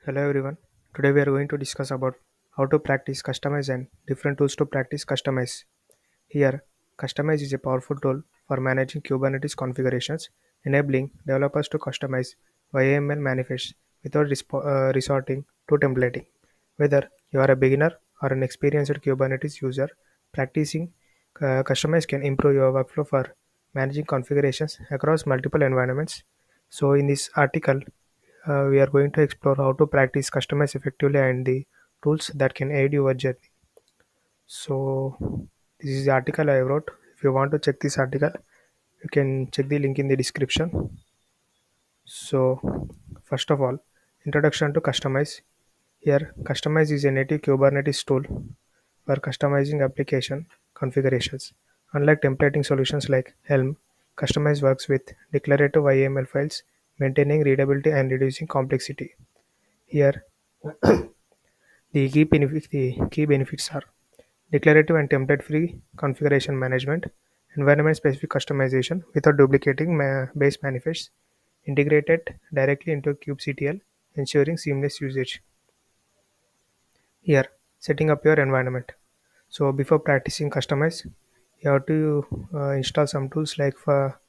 Hello everyone. Today we are going to discuss about how to practice customize and different tools to practice customize. Here, customize is a powerful tool for managing Kubernetes configurations, enabling developers to customize YAML manifests without resorting to templating. Whether you are a beginner or an experienced Kubernetes user, practicing customize can improve your workflow for managing configurations across multiple environments. So, in this article, we are going to explore how to practice customize effectively and the tools that can aid your journey. So, this is the article I wrote. If you want to check this article, you can check the link in the description. So, first of all, introduction to Kustomize. Here, Kustomize is a native Kubernetes tool for customizing application configurations. Unlike templating solutions like Helm, Kustomize works with declarative YAML files, maintaining readability and reducing complexity. Here, the key benefits are declarative and template-free configuration management, environment-specific customization without duplicating base manifests, integrated directly into kubectl, ensuring seamless usage. Here, setting up your environment. So before practicing customize, you have to install some tools like for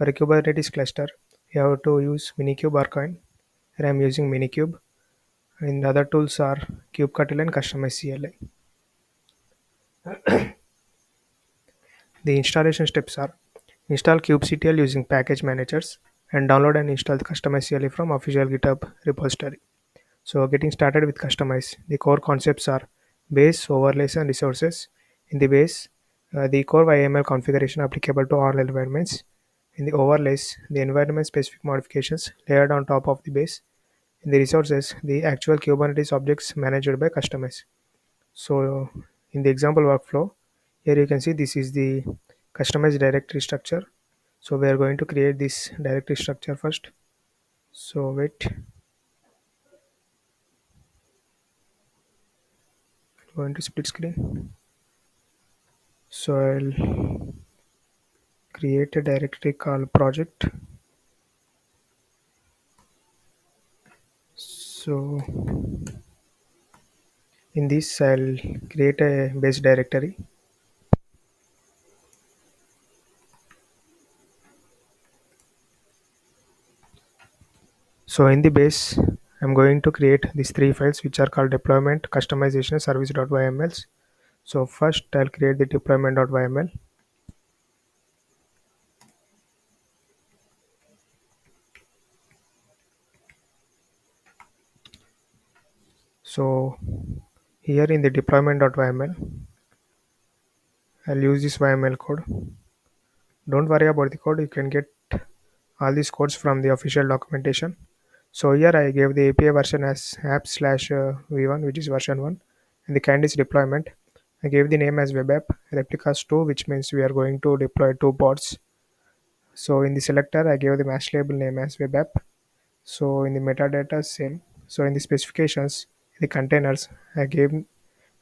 a Kubernetes cluster, you have to use Minikube or Coin. Here I am using Minikube, and the other tools are kubectl and Customize CLI. The installation steps are install kubectl using package managers and download and install the Customize CLI from official GitHub repository. So getting started with Customize, the core concepts are base, overlays and resources. In the base, the core YAML configuration applicable to all environments. In the overlays, the environment specific modifications layered on top of the base. In the resources, the actual Kubernetes objects managed by Customize. So in the example workflow, here you can see this is the customized directory structure. So we are going to create this directory structure first. So wait, going to split screen. So I'll create a directory called project. So in this I'll create a base directory. So in the base, I'm going to create these three files which are called deployment, customization, service.ymls. So first I'll create the deployment.yml. So here in the deployment.yml, I'll use this YML code. Don't worry about the code, you can get all these codes from the official documentation. So here I gave the API version as app slash v1, which is version 1, and the kind is deployment. I gave the name as web app, replicas 2, which means we are going to deploy two pods. So in the selector, I gave the mash label name as web app. So in the metadata, same. So in the specifications, the containers, I gave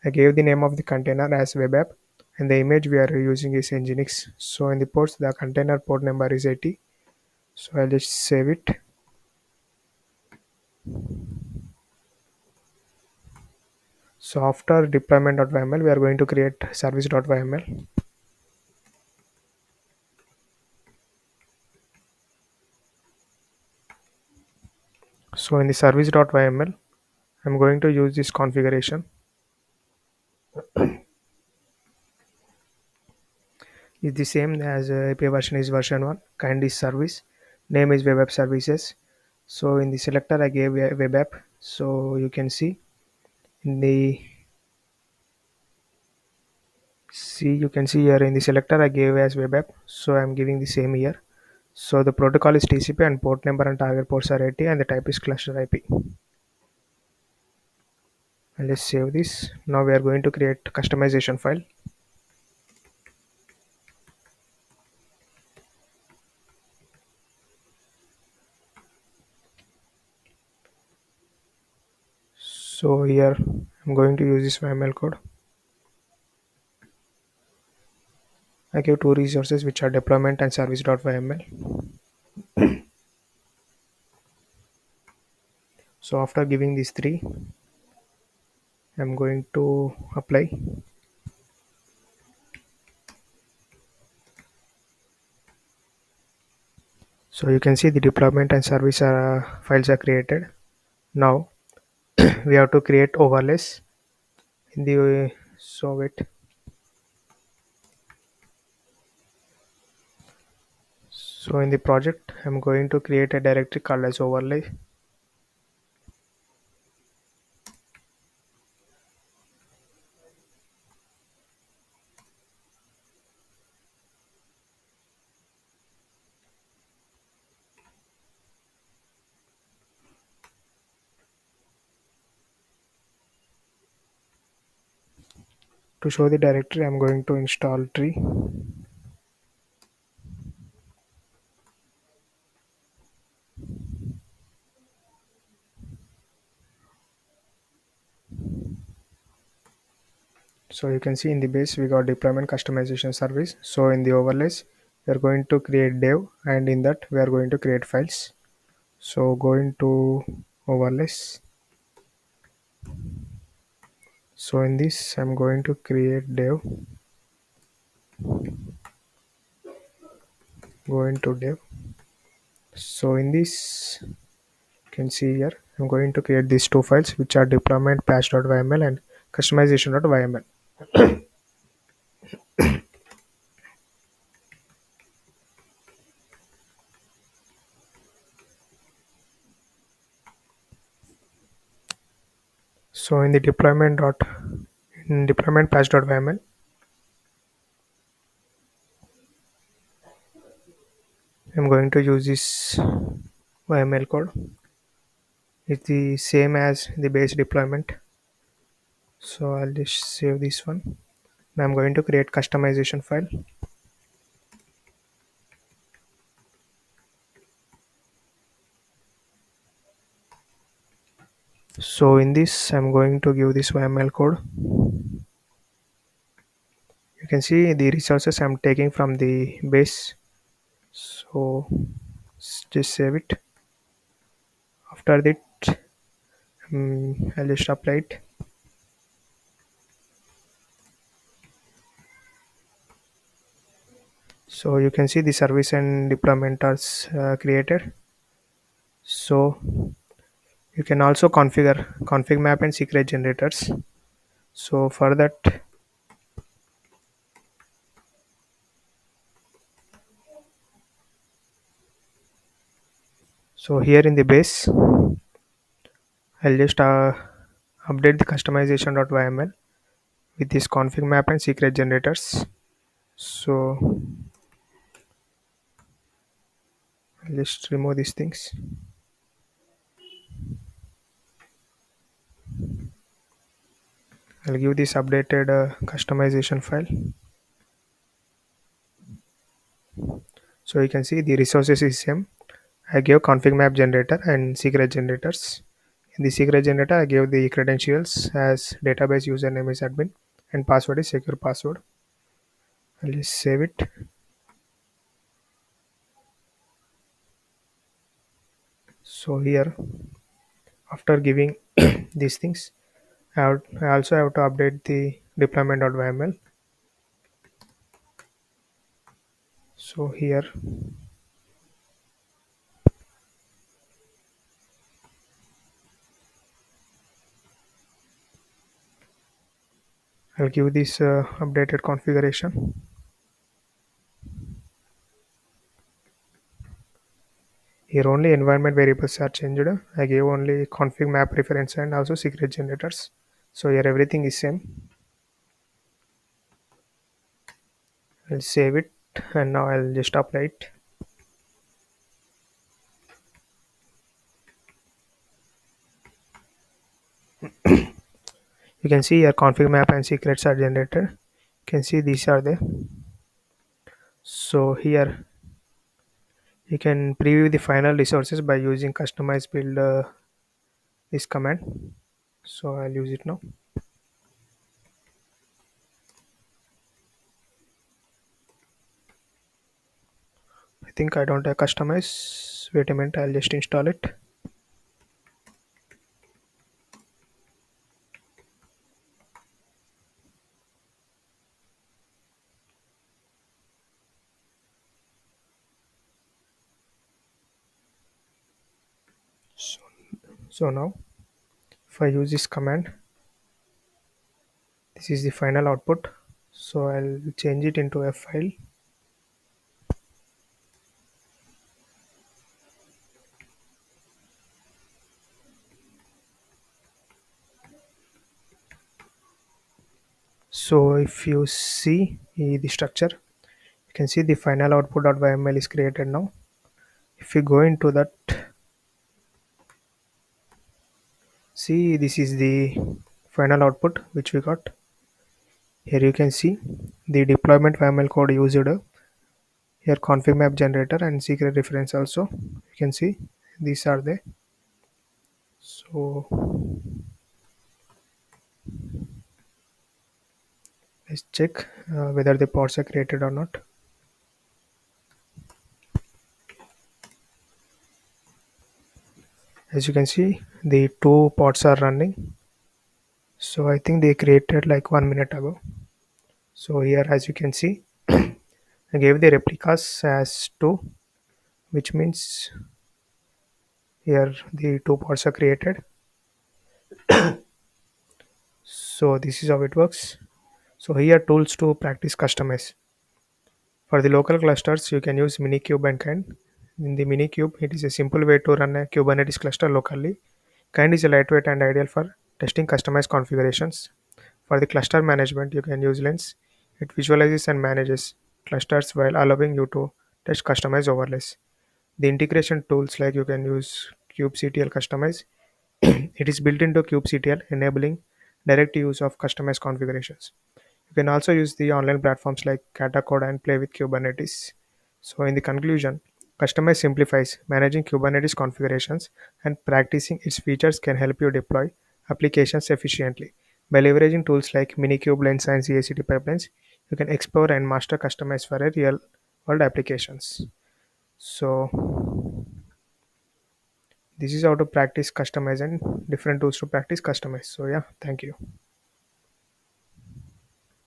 the name of the container as web app, and the image we are using is Nginx. So in the ports, the container port number is 80. So I'll just save it. So after deployment.yml, we are going to create service.yml. So in the service.yml, I'm going to use this configuration. Is the same as API version is version 1, kind is service, name is web app services. So in the selector, I gave a web app. So you can in the you can see here in the selector I gave as web app. So I'm giving the same here. So the protocol is TCP and port number and target ports are 80 and the type is cluster IP. And let's save this. Now we are going to create customization file. So here I'm going to use this YML code. I give two resources which are deployment and service.yml. So after giving these three, I'm going to apply. So you can see the deployment and service files are created. Now we have to create overlays in the so wait. So in the project, I'm going to create a directory called as overlay. To show the directory, I'm going to install tree. So you can see in the base we got deployment customization service. So in the overlays, we are going to create dev, and in that we are going to create files. So go into overlays. So in this, I'm going to create dev. Go into dev. So in this, you can see here, I'm going to create these two files, which are deployment patch.yml and customization.yml. So in the deployment patch.yml, I'm going to use this YML code. It's the same as the base deployment. So I'll just save this one. Now I'm going to create customization file. So in this, I'm going to give this YML code. You can see the resources I'm taking from the base. So just save it. After that, I'll just apply it. So you can see the service and deployment are created. So you can also configure config map and secret generators. So for that, so here in the base, I'll just update the customization.yml with this config map and secret generators. So I'll just remove these things. I'll give this updated customization file. So you can see the resources is same. I gave config map generator and secret generators. In the secret generator, I gave the credentials as database username is admin and password is secure password. I'll just save it. So here, after giving these things, I also have to update the deployment.yml. So here, I'll give this updated configuration. Here only environment variables are changed. I gave only config map reference and also secret generators. So here everything is same. I'll save it and now I'll just apply it. You can see here config map and secrets are generated. You can see these are there. So here you can preview the final resources by using customize build this command. So I'll use it now. I think I don't have customize. Wait a minute, I'll just install it. So now if I use this command, this is the final output. So I'll change it into a file. So if you see the structure, you can see the final output.yml is created now. If you go into that, see, this is the final output which we got. Here you can see the deployment YML code used here, config map generator and secret reference also. You can see these are there. So let's check whether the pods are created or not. As you can see, the two pods are running. So I think they created like 1 minute ago. So here, as you can see, I gave the replicas as 2, which means here the two pods are created. So this is how it works. So here tools to practice customize. For the local clusters, you can use Minikube and Kind. In the Minikube, it is a simple way to run a Kubernetes cluster locally. Kind is a lightweight and ideal for testing customized configurations. For the cluster management, you can use Lens. It visualizes and manages clusters while allowing you to test customized overlays. The integration tools like you can use kubectl Customize. It is built into kubectl, enabling direct use of customized configurations. You can also use the online platforms like Catacode and play with Kubernetes. So, in the conclusion, Customize simplifies managing Kubernetes configurations, and practicing its features can help you deploy applications efficiently. By leveraging tools like Minikube, Lens, and CI/CD pipelines, you can explore and master Customize for a real world applications. So, this is how to practice Customize and different tools to practice Customize. So, yeah, thank you.